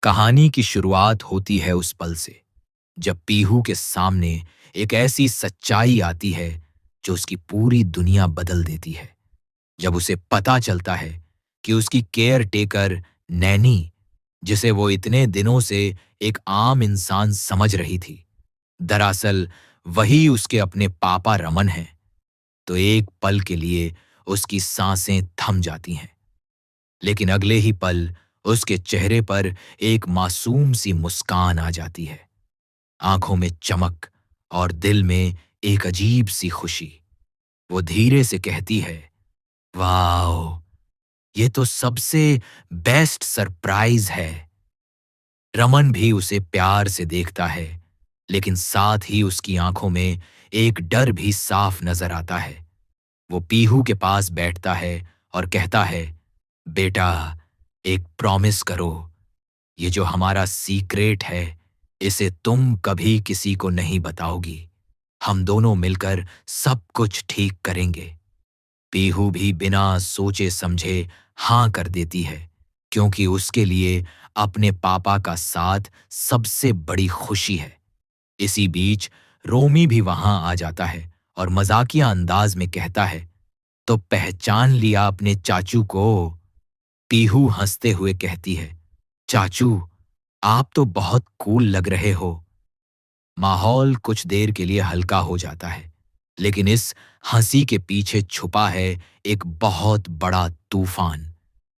कहानी की शुरुआत होती है उस पल से जब पीहू के सामने एक ऐसी सच्चाई आती है जो उसकी पूरी दुनिया बदल देती है। जब उसे पता चलता है कि उसकी केयर टेकर नैनी, जिसे वो इतने दिनों से एक आम इंसान समझ रही थी, दरअसल वही उसके अपने पापा रमन हैं, तो एक पल के लिए उसकी सांसें थम जाती हैं। लेकिन अगले ही पल उसके चेहरे पर एक मासूम सी मुस्कान आ जाती है, आंखों में चमक और दिल में एक अजीब सी खुशी। वो धीरे से कहती है, वाओ, ये तो सबसे बेस्ट सरप्राइज है। रमन भी उसे प्यार से देखता है, लेकिन साथ ही उसकी आंखों में एक डर भी साफ नजर आता है। वो पीहू के पास बैठता है और कहता है, बेटा, एक प्रॉमिस करो, ये जो हमारा सीक्रेट है, इसे तुम कभी किसी को नहीं बताओगी। हम दोनों मिलकर सब कुछ ठीक करेंगे। पीहू भी बिना सोचे समझे हां कर देती है, क्योंकि उसके लिए अपने पापा का साथ सबसे बड़ी खुशी है। इसी बीच रोमी भी वहां आ जाता है और मजाकिया अंदाज में कहता है, तो पहचान लिया अपने चाचू को? पीहू हंसते हुए कहती है, चाचू, आप तो बहुत कूल लग रहे हो। माहौल कुछ देर के लिए हल्का हो जाता है, लेकिन इस हंसी के पीछे छुपा है एक बहुत बड़ा तूफान,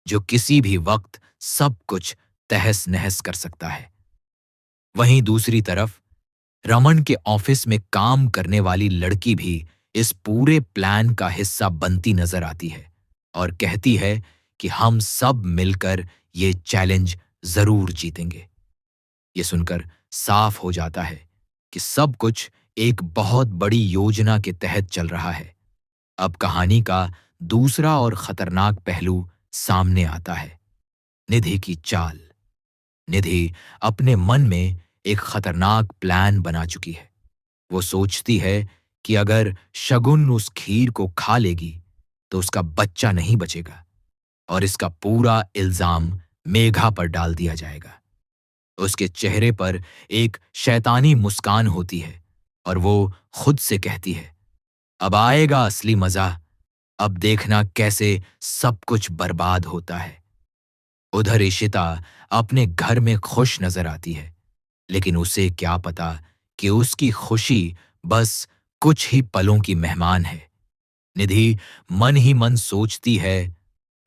जो किसी भी वक्त सब कुछ तहस नहस कर सकता है। वहीं दूसरी तरफ रमन के ऑफिस में काम करने वाली लड़की भी इस पूरे प्लान का हिस्सा बनती नजर आती है और कहती है कि हम सब मिलकर ये चैलेंज जरूर जीतेंगे। ये सुनकर साफ हो जाता है कि सब कुछ एक बहुत बड़ी योजना के तहत चल रहा है। अब कहानी का दूसरा और खतरनाक पहलू सामने आता है, निधि की चाल। निधि अपने मन में एक खतरनाक प्लान बना चुकी है। वो सोचती है कि अगर शगुन उस खीर को खा लेगी तो उसका बच्चा नहीं बचेगा और इसका पूरा इल्जाम मेघा पर डाल दिया जाएगा। उसके चेहरे पर एक शैतानी मुस्कान होती है और वो खुद से कहती है, अब आएगा असली मजा, अब देखना कैसे सब कुछ बर्बाद होता है। उधर इशिता अपने घर में खुश नजर आती है, लेकिन उसे क्या पता कि उसकी खुशी बस कुछ ही पलों की मेहमान है। निधि मन ही मन सोचती है,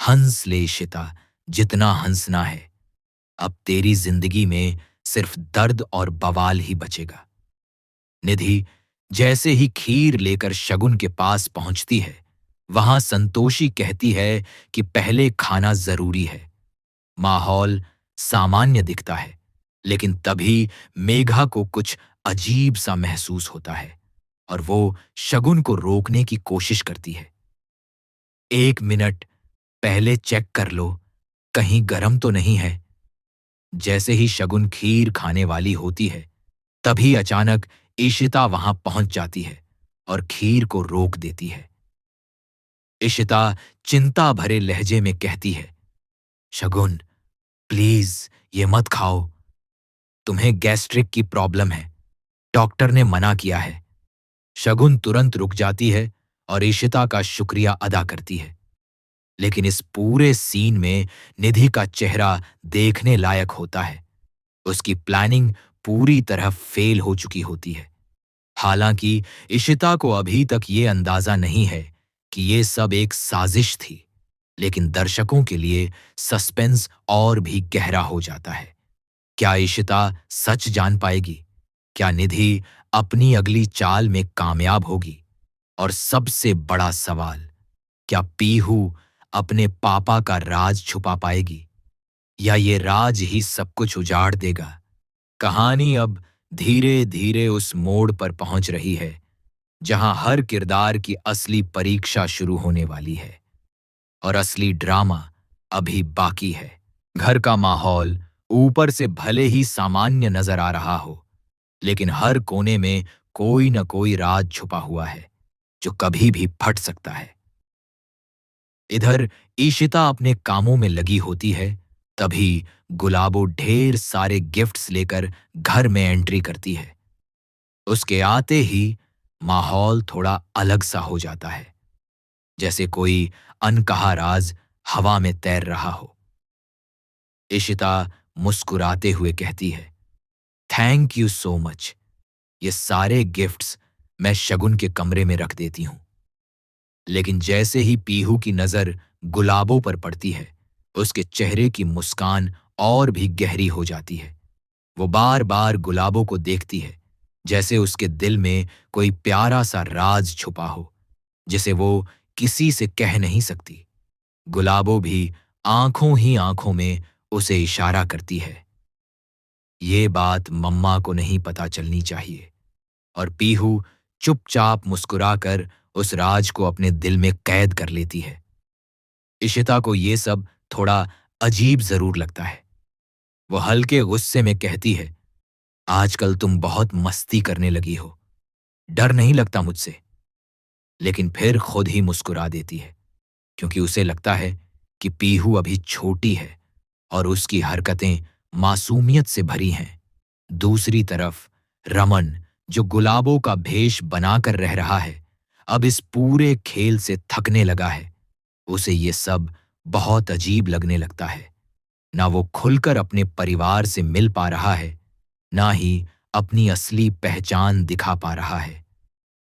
हंस ले इशिता, जितना हंसना है। अब तेरी जिंदगी में सिर्फ दर्द और बवाल ही बचेगा। निधि जैसे ही खीर लेकर शगुन के पास पहुंचती है, वहां संतोषी कहती है कि पहले खाना जरूरी है। माहौल सामान्य दिखता है, लेकिन तभी मेघा को कुछ अजीब सा महसूस होता है और वो शगुन को रोकने की कोशिश करती है। एक मिनट, पहले चेक कर लो, कहीं गरम तो नहीं है। जैसे ही शगुन खीर खाने वाली होती है, तभी अचानक इशिता वहां पहुंच जाती है और खीर को रोक देती है। इशिता चिंता भरे लहजे में कहती है, शगुन, प्लीज ये मत खाओ, तुम्हें गैस्ट्रिक की प्रॉब्लम है, डॉक्टर ने मना किया है। शगुन तुरंत रुक जाती है और इशिता का शुक्रिया अदा करती है, लेकिन इस पूरे सीन में निधि का चेहरा देखने लायक होता है। उसकी प्लानिंग पूरी तरह फेल हो चुकी होती है। हालांकि इशिता को अभी तक ये अंदाजा नहीं है कि ये सब एक साजिश थी, लेकिन दर्शकों के लिए सस्पेंस और भी गहरा हो जाता है। क्या इशिता सच जान पाएगी? क्या निधि अपनी अगली चाल में कामयाब होगी? और सबसे बड़ा सवाल, क्या पीहू अपने पापा का राज छुपा पाएगी या ये राज ही सब कुछ उजाड़ देगा? कहानी अब धीरे धीरे उस मोड़ पर पहुंच रही है जहां हर किरदार की असली परीक्षा शुरू होने वाली है और असली ड्रामा अभी बाकी है। घर का माहौल ऊपर से भले ही सामान्य नजर आ रहा हो, लेकिन हर कोने में कोई न कोई राज छुपा हुआ है जो कभी भी फट सकता है। इधर ईशिता अपने कामों में लगी होती है, तभी गुलाबो ढेर सारे गिफ्ट्स लेकर घर में एंट्री करती है। उसके आते ही माहौल थोड़ा अलग सा हो जाता है, जैसे कोई अनकहा राज हवा में तैर रहा हो। इशिता मुस्कुराते हुए कहती है, थैंक यू सो मच। ये सारे गिफ्ट्स मैं शगुन के कमरे में रख देती हूं। लेकिन जैसे ही पीहू की नजर गुलाबों पर पड़ती है, उसके चेहरे की मुस्कान और भी गहरी हो जाती है। वो बार बार गुलाबों को देखती है, जैसे उसके दिल में कोई प्यारा सा राज छुपा हो, जिसे वो किसी से कह नहीं सकती। गुलाबों भी आंखों ही आंखों में उसे इशारा करती है। ये बात मम्मा को नहीं पता चलनी चाहिए। और पीहू चुपचाप मुस्कुराकर उस राज को अपने दिल में कैद कर लेती है। इशिता को ये सब थोड़ा अजीब जरूर लगता है। वो हल्के गुस्से में कहती है, आजकल तुम बहुत मस्ती करने लगी हो, डर नहीं लगता मुझसे? लेकिन फिर खुद ही मुस्कुरा देती है, क्योंकि उसे लगता है कि पीहू अभी छोटी है और उसकी हरकतें मासूमियत से भरी हैं। दूसरी तरफ रमन, जो गुलाबों का भेष बनाकर रह रहा है, अब इस पूरे खेल से थकने लगा है। उसे ये सब बहुत अजीब लगने लगता है। ना वो खुलकर अपने परिवार से मिल पा रहा है, ना ही अपनी असली पहचान दिखा पा रहा है।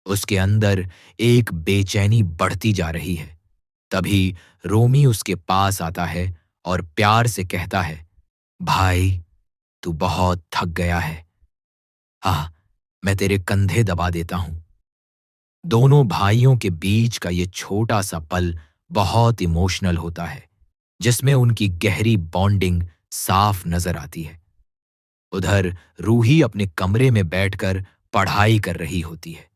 उसके अंदर एक बेचैनी बढ़ती जा रही है। तभी रोमी उसके पास आता है और प्यार से कहता है, भाई, तू बहुत थक गया है। हाँ, मैं तेरे कंधे दबा देता हूं। दोनों भाइयों के बीच का ये छोटा सा पल बहुत इमोशनल होता है, जिसमें उनकी गहरी बॉन्डिंग साफ नजर आती है। उधर रूही अपने कमरे में बैठकर पढ़ाई कर रही होती है।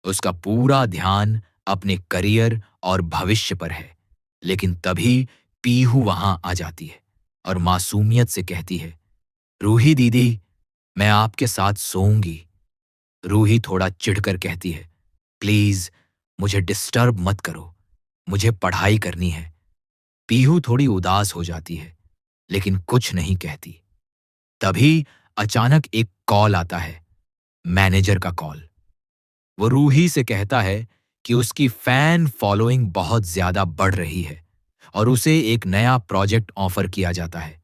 उसका पूरा ध्यान अपने करियर और भविष्य पर है। लेकिन तभी पीहू वहां आ जाती है और मासूमियत से कहती है, रूही दीदी, मैं आपके साथ सोऊंगी। रूही थोड़ा चिढ़कर कहती है, प्लीज मुझे डिस्टर्ब मत करो, मुझे पढ़ाई करनी है। पीहू थोड़ी उदास हो जाती है, लेकिन कुछ नहीं कहती। तभी अचानक एक कॉल आता है, मैनेजर का कॉल। वो रूही से कहता है कि उसकी फैन फॉलोइंग बहुत ज्यादा बढ़ रही है और उसे एक नया प्रोजेक्ट ऑफर किया जाता है।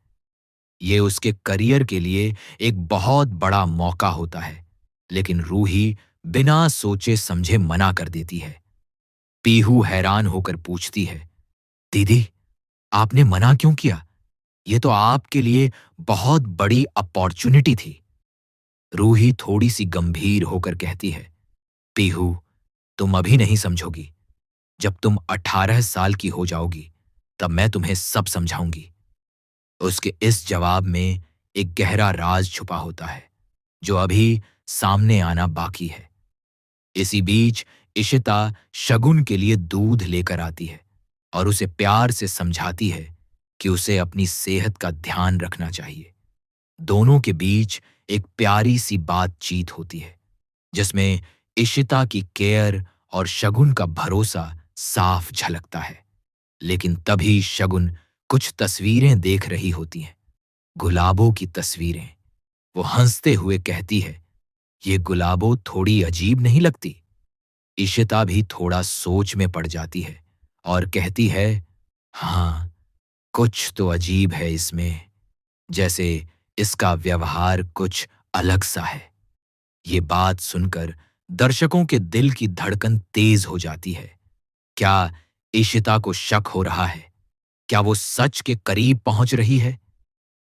ये उसके करियर के लिए एक बहुत बड़ा मौका होता है। लेकिन रूही बिना सोचे समझे मना कर देती है। पीहू हैरान होकर पूछती है, दीदी, आपने मना क्यों किया? ये तो आपके लिए बहुत बड़ी अपॉर्चुनिटी थी। रूही थोड़ी सी गंभीर होकर कहती है, पीहू, तुम अभी नहीं समझोगी। जब तुम 18 साल की हो जाओगी, तब मैं तुम्हें सब समझाऊंगी। उसके इस जवाब में एक गहरा राज छुपा होता है, जो अभी सामने आना बाकी है। इसी बीच इशिता शगुन के लिए दूध लेकर आती है और उसे प्यार से समझाती है कि उसे अपनी सेहत का ध्यान रखना चाहिए। दोनों के बीच एक प्यारी सी बातचीत होती है, जिसमें इशिता की केयर और शगुन का भरोसा साफ झलकता है। लेकिन तभी शगुन कुछ तस्वीरें देख रही होती हैं, गुलाबों की तस्वीरें। वो हंसते हुए कहती है, ये गुलाबों थोड़ी अजीब नहीं लगती? इशिता भी थोड़ा सोच में पड़ जाती है और कहती है, हाँ, कुछ तो अजीब है इसमें, जैसे इसका व्यवहार कुछ अलग सा है। ये बात सुनकर दर्शकों के दिल की धड़कन तेज हो जाती है। क्या इशिता को शक हो रहा है? क्या वो सच के करीब पहुंच रही है?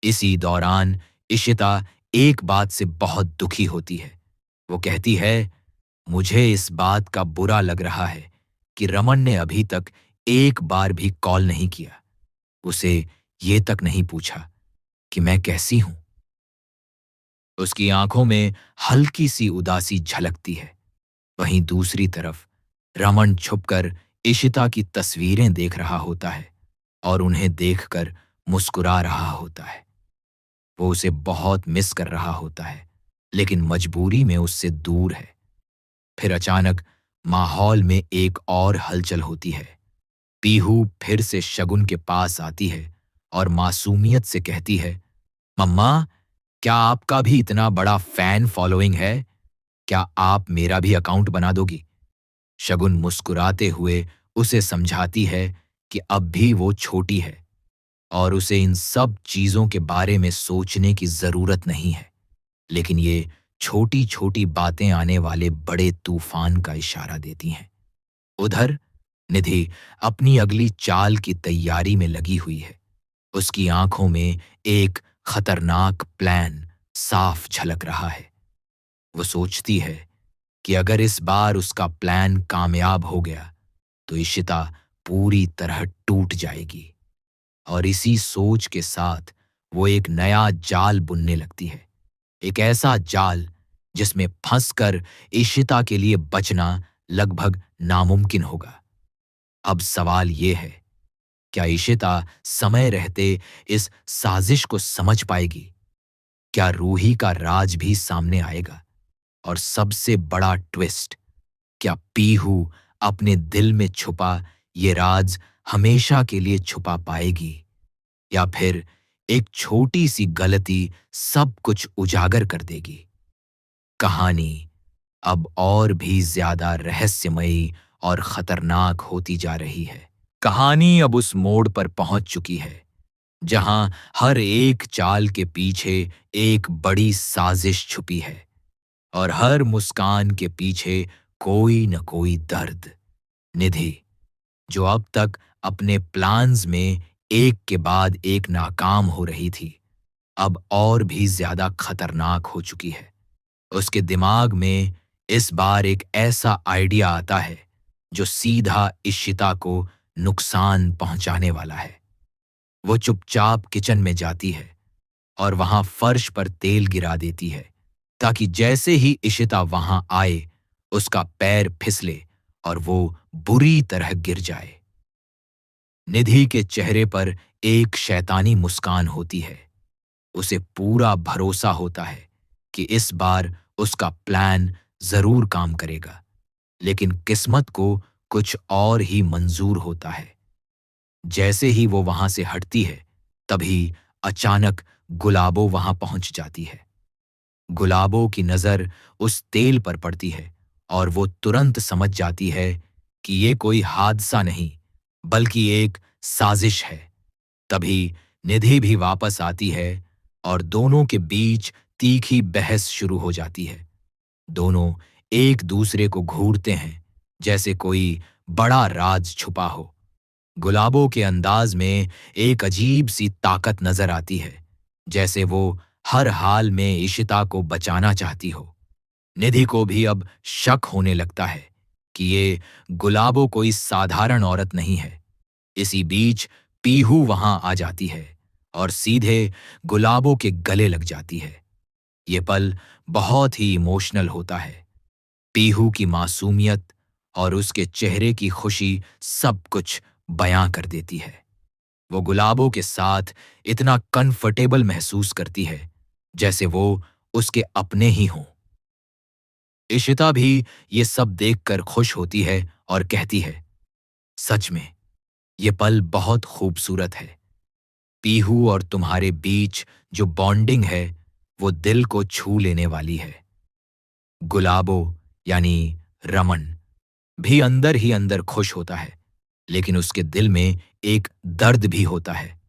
इसी दौरान इशिता एक बात से बहुत दुखी होती है। वो कहती है, मुझे इस बात का बुरा लग रहा है कि रमन ने अभी तक एक बार भी कॉल नहीं किया। उसे ये तक नहीं पूछा कि मैं कैसी हूं। उसकी आंखों में हल्की सी उदासी झलकती है। वहीं दूसरी तरफ रमन छुपकर इशिता की तस्वीरें देख रहा होता है और उन्हें देखकर मुस्कुरा रहा होता है। वो उसे बहुत मिस कर रहा होता है, लेकिन मजबूरी में उससे दूर है। फिर अचानक माहौल में एक और हलचल होती है। पीहू फिर से शगुन के पास आती है और मासूमियत से कहती है, मम्मा, क्या आपका भी इतना बड़ा फैन फॉलोइंग है? क्या आप मेरा भी अकाउंट बना दोगी? शगुन मुस्कुराते हुए उसे समझाती है कि अब भी वो छोटी है और उसे इन सब चीजों के बारे में सोचने की जरूरत नहीं है। लेकिन ये छोटी-छोटी बातें आने वाले बड़े तूफान का इशारा देती हैं। उधर निधि अपनी अगली चाल की तैयारी में लगी हुई है। उसकी आंखों में एक खतरनाक प्लान साफ झलक रहा है। वो सोचती है कि अगर इस बार उसका प्लान कामयाब हो गया तो इशिता पूरी तरह टूट जाएगी। और इसी सोच के साथ वो एक नया जाल बुनने लगती है। एक ऐसा जाल जिसमें फंसकर इशिता के लिए बचना लगभग नामुमकिन होगा। अब सवाल ये है, क्या इशिता समय रहते इस साजिश को समझ पाएगी? क्या रूही का राज भी सामने आएगा? और सबसे बड़ा ट्विस्ट, क्या पीहू अपने दिल में छुपा ये राज हमेशा के लिए छुपा पाएगी? या फिर एक छोटी सी गलती सब कुछ उजागर कर देगी? कहानी अब और भी ज्यादा रहस्यमयी और खतरनाक होती जा रही है। कहानी अब उस मोड़ पर पहुंच चुकी है जहां हर एक चाल के पीछे एक बड़ी साजिश छुपी है और हर मुस्कान के पीछे कोई न कोई दर्द। निधि, जो अब तक अपने प्लान्स में एक के बाद एक नाकाम हो रही थी, अब और भी ज्यादा खतरनाक हो चुकी है। उसके दिमाग में इस बार एक ऐसा आइडिया आता है जो सीधा इशिता को नुकसान पहुंचाने वाला है। वो चुपचाप किचन में जाती है और वहां फर्श पर तेल गिरा देती है ताकि जैसे ही इशिता वहां आए उसका पैर फिसले और वो बुरी तरह गिर जाए। निधि के चेहरे पर एक शैतानी मुस्कान होती है। उसे पूरा भरोसा होता है कि इस बार उसका प्लान जरूर काम करेगा, लेकिन किस्मत को कुछ और ही मंजूर होता है। जैसे ही वो वहां से हटती है, तभी अचानक गुलाबो वहां पहुंच जाती है। गुलाबो की नजर उस तेल पर पड़ती है और वो तुरंत समझ जाती है कि ये कोई हादसा नहीं, बल्कि एक साजिश है। तभी निधि भी वापस आती है और दोनों के बीच तीखी बहस शुरू हो जाती है। दोनों एक दूसरे को घूरते हैं जैसे कोई बड़ा राज छुपा हो। गुलाबों के अंदाज में एक अजीब सी ताकत नजर आती है, जैसे वो हर हाल में इशिता को बचाना चाहती हो। निधि को भी अब शक होने लगता है कि ये गुलाबो कोई साधारण औरत नहीं है। इसी बीच पीहू वहां आ जाती है और सीधे गुलाबो के गले लग जाती है। ये पल बहुत ही इमोशनल होता है। पीहू की मासूमियत और उसके चेहरे की खुशी सब कुछ बयां कर देती है। वो गुलाबों के साथ इतना कंफर्टेबल महसूस करती है जैसे वो उसके अपने ही हों। इशिता भी ये सब देखकर खुश होती है और कहती है, सच में ये पल बहुत खूबसूरत है। पीहू और तुम्हारे बीच जो बॉन्डिंग है वो दिल को छू लेने वाली है। गुलाबो यानी रमन भी अंदर ही अंदर खुश होता है, लेकिन उसके दिल में एक दर्द भी होता है।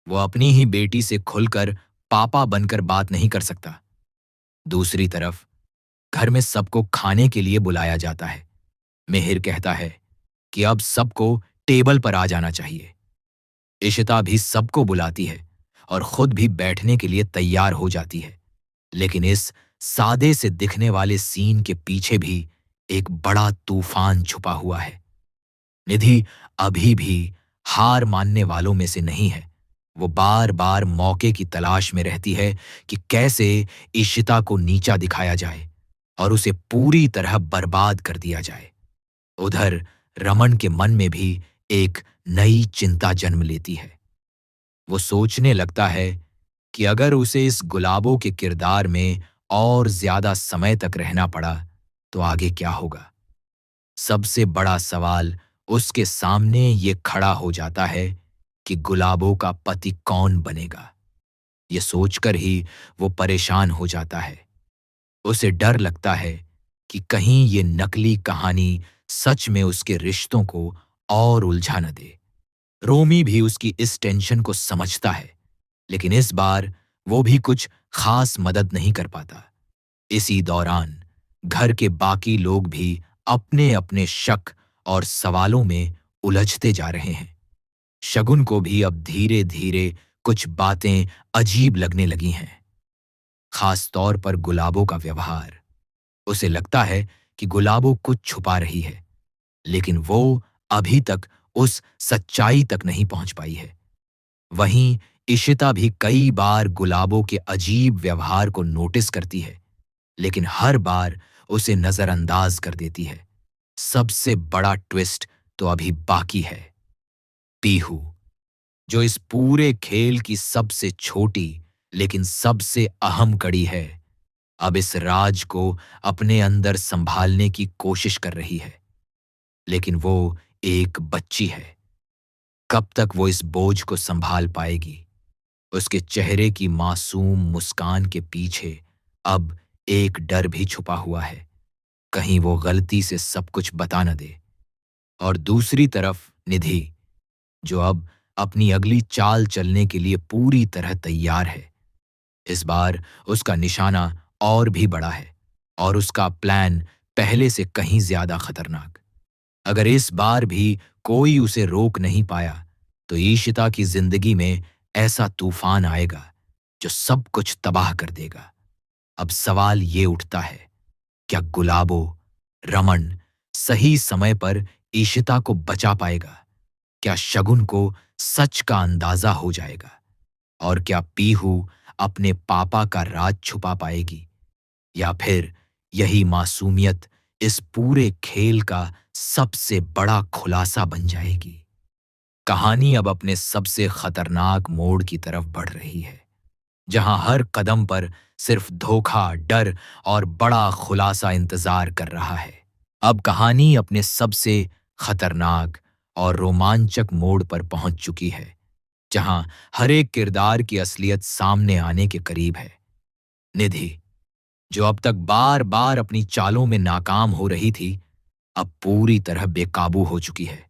वो अपनी ही बेटी से खुलकर पापा बनकर बात नहीं कर सकता। दूसरी तरफ घर में सबको खाने के लिए बुलाया जाता है। मिहिर कहता है कि अब सबको टेबल पर आ जाना चाहिए। इशिता भी सबको बुलाती है और खुद भी बैठने के लिए तैयार हो जाती है। लेकिन इस सादे से दिखने वाले सीन के पीछे भी एक बड़ा तूफान छुपा हुआ है। निधि अभी भी हार मानने वालों में से नहीं है। वो बार बार मौके की तलाश में रहती है कि कैसे इशिता को नीचा दिखाया जाए और उसे पूरी तरह बर्बाद कर दिया जाए। उधर रमन के मन में भी एक नई चिंता जन्म लेती है। वो सोचने लगता है कि अगर उसे इस गुलाबों के किरदार में और ज्यादा समय तक रहना पड़ा तो आगे क्या होगा। सबसे बड़ा सवाल उसके सामने ये खड़ा हो जाता है कि गुलाबों का पति कौन बनेगा। ये सोचकर ही वो परेशान हो जाता है। उसे डर लगता है कि कहीं ये नकली कहानी सच में उसके रिश्तों को और उलझा न दे। रोमी भी उसकी इस टेंशन को समझता है, लेकिन इस बार वो भी कुछ खास मदद नहीं कर पाता। इसी दौरान घर के बाकी लोग भी अपने अपने शक और सवालों में उलझते जा रहे हैं। शगुन को भी अब धीरे धीरे कुछ बातें अजीब लगने लगी हैं, खास तौर पर गुलाबों का व्यवहार। उसे लगता है कि गुलाबो कुछ छुपा रही है, लेकिन वो अभी तक उस सच्चाई तक नहीं पहुंच पाई है। वहीं इशिता भी कई बार गुलाबो के अजीब व्यवहार को नोटिस करती है, लेकिन हर बार उसे नजरअंदाज कर देती है। सबसे बड़ा ट्विस्ट तो अभी बाकी है। पीहू, जो इस पूरे खेल की सबसे छोटी लेकिन सबसे अहम कड़ी है, अब इस राज को अपने अंदर संभालने की कोशिश कर रही है। लेकिन वो एक बच्ची है। कब तक वो इस बोझ को संभाल पाएगी? उसके चेहरे की मासूम मुस्कान के पीछे अब एक डर भी छुपा हुआ है, कहीं वो गलती से सब कुछ बता न दे। और दूसरी तरफ निधि, जो अब अपनी अगली चाल चलने के लिए पूरी तरह तैयार है। इस बार उसका निशाना और भी बड़ा है, और उसका प्लान पहले से कहीं ज्यादा खतरनाक। अगर इस बार भी कोई उसे रोक नहीं पाया, तो ईशिता की जिंदगी में ऐसा तूफान आएगा जो सब कुछ तबाह कर देगा। अब सवाल ये उठता है, क्या गुलाबो, रमन सही समय पर ईशिता को बचा पाएगा? क्या शगुन को सच का अंदाजा हो जाएगा? और क्या पीहू अपने पापा का राज छुपा पाएगी? या फिर यही मासूमियत इस पूरे खेल का सबसे बड़ा खुलासा बन जाएगी? कहानी अब अपने सबसे खतरनाक मोड़ की तरफ बढ़ रही है, जहां हर कदम पर सिर्फ धोखा, डर और बड़ा खुलासा इंतजार कर रहा है। अब कहानी अपने सबसे खतरनाक और रोमांचक मोड़ पर पहुंच चुकी है, जहां हर एक किरदार की असलियत सामने आने के करीब है। निधि, जो अब तक बार बार अपनी चालों में नाकाम हो रही थी, अब पूरी तरह बेकाबू हो चुकी है।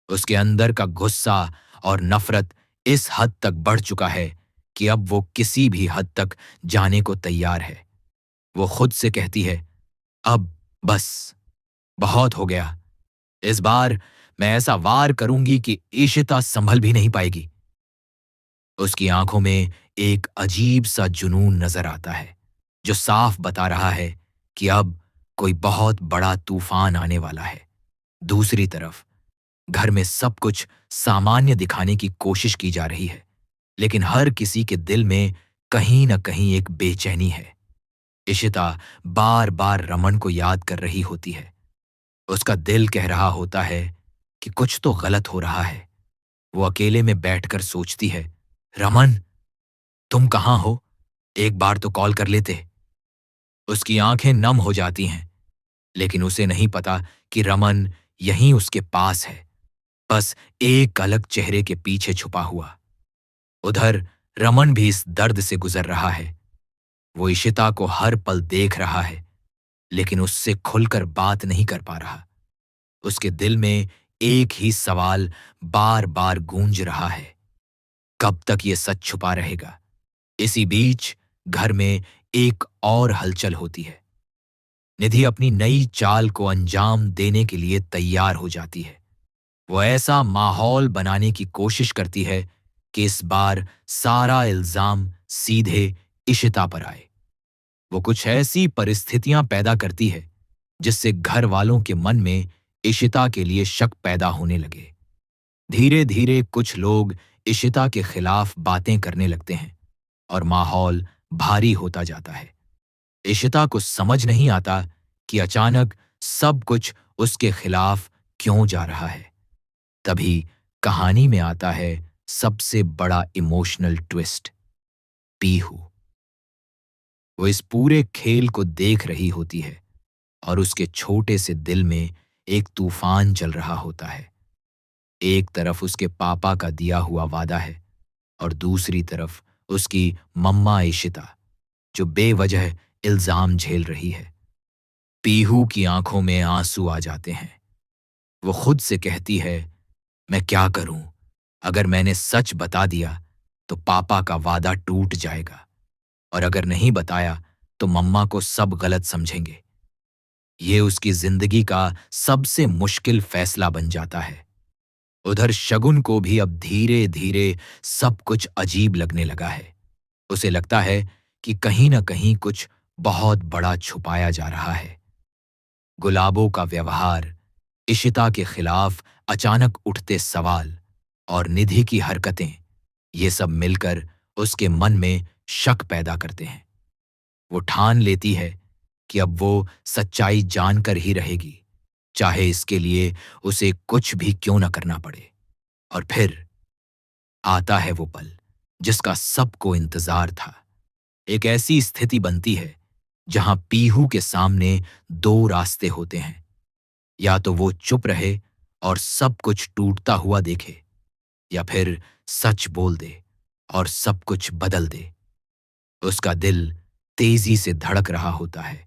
उसके अंदर का गुस्सा और नफरत इस हद तक बढ़ चुका है कि अब वो किसी भी हद तक जाने को तैयार है। वो खुद से कहती है, अब बस, बहुत हो गया। इस बार मैं ऐसा वार करूंगी कि ईशिता संभल भी नहीं पाएगी। उसकी आंखों में एक अजीब सा जुनून नजर आता है, जो साफ बता रहा है कि अब कोई बहुत बड़ा तूफान आने वाला है। दूसरी तरफ घर में सब कुछ सामान्य दिखाने की कोशिश की जा रही है, लेकिन हर किसी के दिल में कहीं न कहीं एक बेचैनी है। इशिता बार बार रमन को याद कर रही होती है। उसका दिल कह रहा होता है कि कुछ तो गलत हो रहा है। वो अकेले में बैठकर सोचती है, रमन, तुम कहाँ हो? एक बार तो कॉल कर लेते। उसकी आंखें नम हो जाती हैं, लेकिन उसे नहीं पता कि रमन यहीं उसके पास है, बस एक अलग चेहरे के पीछे छुपा हुआ। उधर रमन भी इस दर्द से गुजर रहा है। वो इशिता को हर पल देख रहा है, लेकिन उससे खुलकर बात नहीं कर पा रहा। उसके दिल में एक ही सवाल बार बार गूंज रहा है, कब तक ये सच छुपा रहेगा? इसी बीच घर में एक और हलचल होती है। निधि अपनी नई चाल को अंजाम देने के लिए तैयार हो जाती है। वो ऐसा माहौल बनाने की कोशिश करती है कि इस बार सारा इल्जाम सीधे इशिता पर आए। वो कुछ ऐसी परिस्थितियां पैदा करती है जिससे घर वालों के मन में इशिता के लिए शक पैदा होने लगे। धीरे धीरे कुछ लोग इशिता के खिलाफ बातें करने लगते हैं, और माहौल भारी होता जाता है। इशिता को समझ नहीं आता कि अचानक सब कुछ उसके खिलाफ क्यों जा रहा है। तभी कहानी में आता है सबसे बड़ा इमोशनल ट्विस्ट, पीहू। वो इस पूरे खेल को देख रही होती है, और उसके छोटे से दिल में एक तूफान चल रहा होता है। एक तरफ उसके पापा का दिया हुआ वादा है, और दूसरी तरफ उसकी मम्मा इशिता, जो बेवजह इल्जाम झेल रही है। पीहू की आंखों में आंसू आ जाते हैं। वो खुद से कहती है, मैं क्या करूं? अगर मैंने सच बता दिया तो पापा का वादा टूट जाएगा, और अगर नहीं बताया तो मम्मा को सब गलत समझेंगे। ये उसकी जिंदगी का सबसे मुश्किल फैसला बन जाता है। उधर शगुन को भी अब धीरे धीरे सब कुछ अजीब लगने लगा है। उसे लगता है कि कहीं ना कहीं कुछ बहुत बड़ा छुपाया जा रहा है। गुलाबों का व्यवहार, इशिता के खिलाफ अचानक उठते सवाल और निधि की हरकतें, ये सब मिलकर उसके मन में शक पैदा करते हैं। वो ठान लेती है कि अब वो सच्चाई जानकर ही रहेगी, चाहे इसके लिए उसे कुछ भी क्यों न करना पड़े। और फिर आता है वो पल जिसका सबको इंतजार था। एक ऐसी स्थिति बनती है जहां पीहू के सामने दो रास्ते होते हैं। या तो वो चुप रहे और सब कुछ टूटता हुआ देखे, या फिर सच बोल दे और सब कुछ बदल दे। उसका दिल तेजी से धड़क रहा होता है,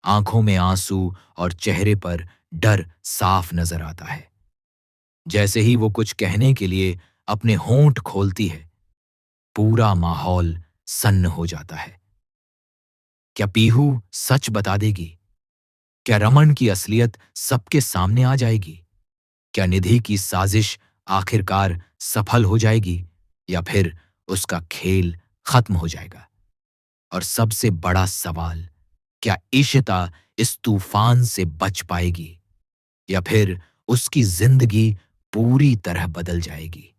आंखों में आंसू और चेहरे पर डर साफ नजर आता है। जैसे ही वो कुछ कहने के लिए अपने होंठ खोलती है, पूरा माहौल सन्न हो जाता है। क्या पीहू सच बता देगी? क्या रमन की असलियत सबके सामने आ जाएगी? क्या निधि की साजिश आखिरकार सफल हो जाएगी, या फिर उसका खेल खत्म हो जाएगा? और सबसे बड़ा सवाल, क्या इशिता इस तूफान से बच पाएगी, या फिर उसकी जिंदगी पूरी तरह बदल जाएगी?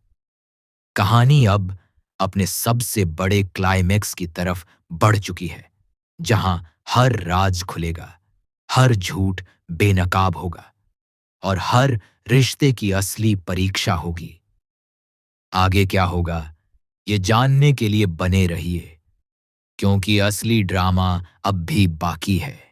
कहानी अब अपने सबसे बड़े क्लाइमेक्स की तरफ बढ़ चुकी है, जहां हर राज खुलेगा, हर झूठ बेनकाब होगा और हर रिश्ते की असली परीक्षा होगी। आगे क्या होगा, ये जानने के लिए बने रहिए, क्योंकि असली ड्रामा अब भी बाकी है।